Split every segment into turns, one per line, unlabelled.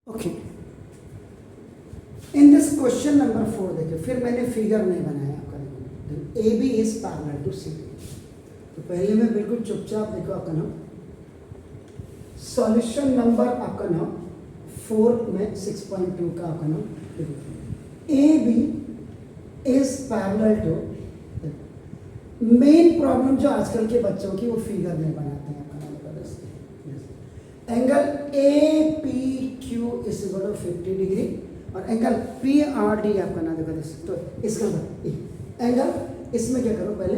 Okay, in this question number 4 देखिए, फिर मैंने फिगर नहीं बनाया आपका। देखो A B is parallel to C. तो पहले मैं बिल्कुल चुपचाप देखो आपका नाम सॉल्यूशन नंबर आपका नाम 4 में 6.2 का आपका नाम देखो A B is parallel to. Main problem जो आजकल के बच्चों की वो फिगर नहीं बनाते हैं आपका नाम angle A P Q is equal to 50 degree और एंगल पी आर डी आपका नाम देखो दिस। तो इसका एंगल इसमें क्या करो पहले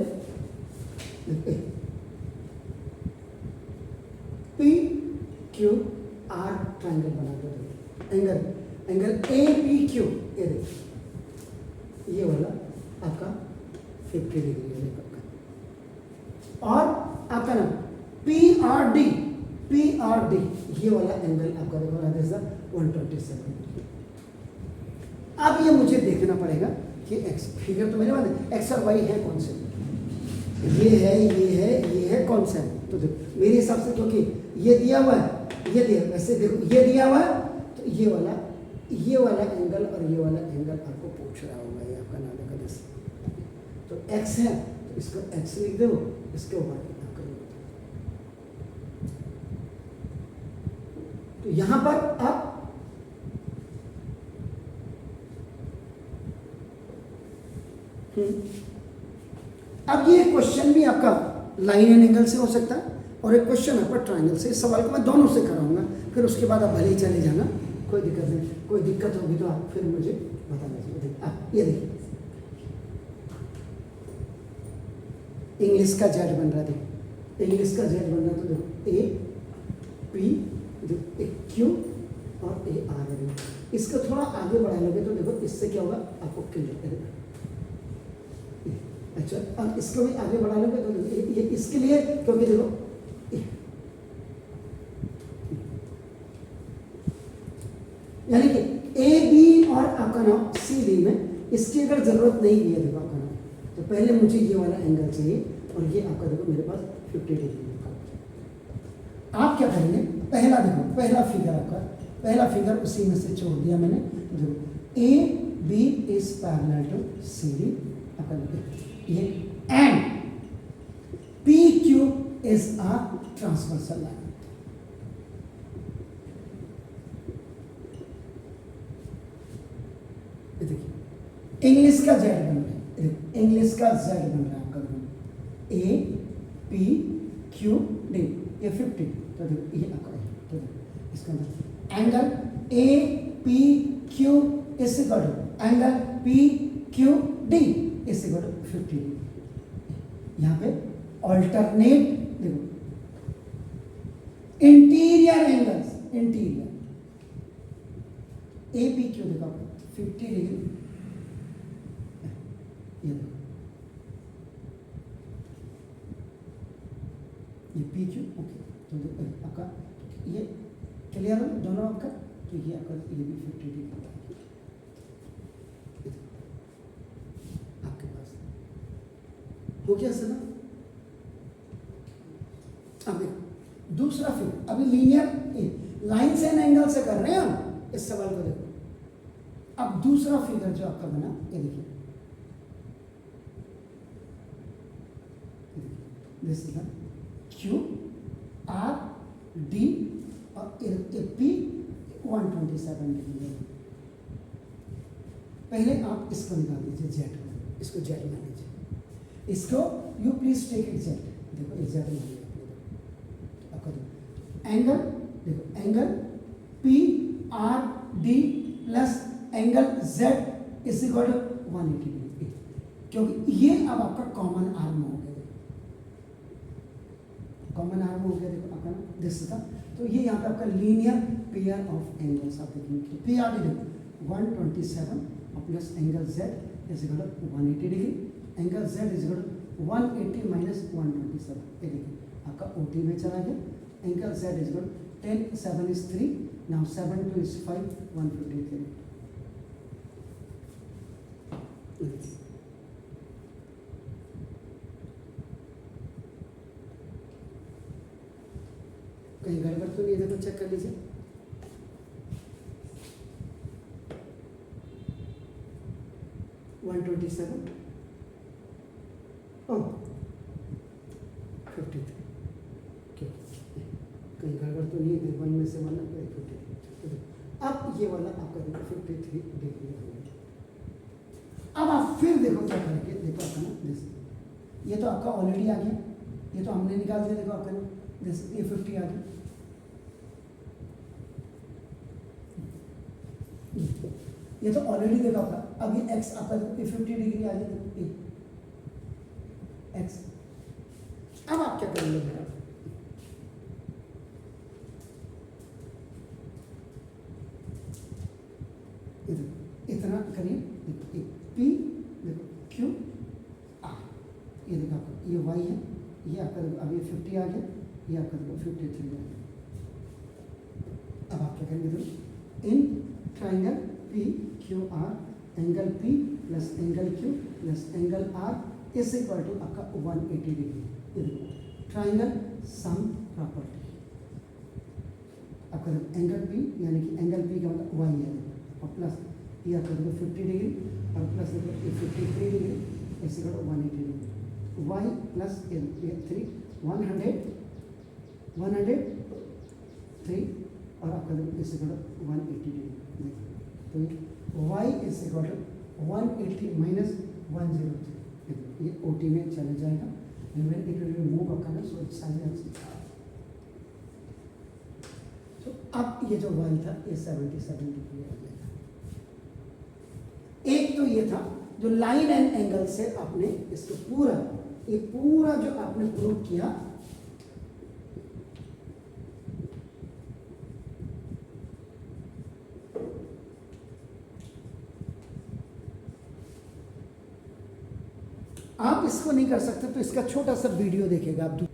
पी क्यू आर ट्रायंगल बना दो। एंगल ए पी क्यू ये देखो ये वाला आपका 50 डिग्री है और आपका नाम पी आर डी ये वाला एंगल आपका देखो ना दिस 127। अब ये मुझे देखना पड़ेगा कि एक्स फिगर तो मेरे पास एक्स और वाई है कौन से, ये है कौन सा है। तो देखो मेरे हिसाब से क्योंकि ये दिया हुआ है ये दिया वैसे देखो ये दिया हुआ है तो ये वाला एंगल और ये वाला एंगल आपको पूछ रहा होगा। ये आपका नाम देखो दिस। तो एक्स है तो इसको एक्स लिख दो, इसके ऊपर तो यहां पर आप अब ये क्वेश्चन भी आपका लाइन एंड एंगल से हो सकता है और एक क्वेश्चन आपका ट्रायंगल से। इस सवाल को मैं दोनों से कराऊंगा, फिर उसके बाद आप भले ही चले जाना, कोई दिक्कत नहीं। कोई दिक्कत होगी तो आप फिर मुझे बताना चाहिए। आप ये देखिए इंग्लिश का जेड बन रहा है, इंग्लिश का जेड बन रहा है। तो देखो ए पी क्यू और ए आर है। इसको थोड़ा आगे बढ़ा लोगे तो देखो इससे क्या होगा आपको क्लियर। अच्छा अब इसको भी आगे बढ़ा लोगे तो ये इसके लिए क्योंकि देखो यानी कि ए बी और आपका नाम सी डी में इसकी अगर जरूरत नहीं है देखो आपका नाम तो पहले मुझे ये वाला एंगल चाहिए और ये आपका देखो मेरे पास 50 डिग्री। आप क्या करेंगे पहला देखो पहला फिगर उसी में से छोड़ दिया मैंने। देखो A B is parallel to C D ये and P Q is a transversal line. देखिए इंग्लिश का जेड बन रहा है, इंग्लिश का जेड बन रहा है आपका ए पी क्यू डी ये 50। तो देखो ये आपका तो देखो इसका angle A P Q is equal to angle P Q D is equal to 50। यहाँ पे ऑल्टरनेट देखो interior angles, interior A P Q देखो 50 डिग्री ये देखो ये पी क्यू ओके। तो आपका ये क्लियर हो दोनों आपका। तो ये आपका ये भी 50 डिग्री आपके पास हो गया सर। अब देखो दूसरा फिगर अभी लीनियर लाइन से एंड एंगल से कर रहे हैं हम इस सवाल को। देखो अब दूसरा फिगर जो आपका बना ये देखिए this is Q R D और ए पी 127 डिग्री है। पहले आप इसको निकाल दीजिए जेड को, इसको जेड मान लीजिए, इसको you please take it Z. देखो ये जेड मान लिया आपका एंगल देखो angle P R D plus angle Z is equal to 180 degree क्योंकि ये अब आपका कॉमन आर्म हो गया। कॉमन आर्म हो गया देखो आपका दिस था। तो ये यहाँ पे आपका लीनियर पेयर ऑफ एंगल्स आप देखेंगे पी आर डी देखो 127 और plus angle Z is equal to 180 degree, angle Z is equal to 180 minus 127। ये देखिए आपका ओ टी में चला गया। Angle Z is equal 10 7 is 3 now 7 2 is 5 153। कहीं गड़बड़ तो नहीं है देखो चेक कर लीजिए। 127 ओह 53 कहीं गड़बड़ तो नहीं है, 1 में से 1 53। अब ये वाला आपका देखो 53 डिग्री हो गया। अब आप फिर देखो क्या करेंगे, देखो आपका ना दिस, ये तो आपका ऑलरेडी आ गया, ये तो हमने निकाल दिया, देखो आपका ना दिस, ये 50 आ गया, ये तो ऑलरेडी देखो आपका। अब ये x आपका देखो 50 डिग्री आ गया, देखो x। अब आप क्या करेंगे मेरा, इतना करिए, देखो P, देखो Q R, ये देखो आपका ये y है, ये आपका देखो अब ये 50 आ गया, ये आपका देखो 53 आ गया। अब आप क्या करेंगे, देखो in triangle P Q R angle P plus angle Q plus angle R is equal to आपका 180 डिग्री। ये देखो ट्राइंगल सम प्रॉपर्टी, आपका एंगल P यानी कि एंगल P का मतलब y है, और प्लस ये आपका देखो 50 डिग्री और प्लस देखो 53 डिग्री इसी का 180 डिग्री, y प्लस ये 3 103 और आपका देखो इसी का 180 डिग्री। तो y is equal to 180 minus 103, ये OT में चले जाएगा, and when it will move आपका ना, सो इट्स साइलेंस। तो अब ये जो y था ये 77 डिग्री आ गया। एक तो ये था जो लाइन एंड एंगल से आपने इसको पूरा, ये पूरा जो आपने प्रूव किया, आप इसको नहीं कर सकते तो इसका छोटा सा वीडियो देखेगा आप।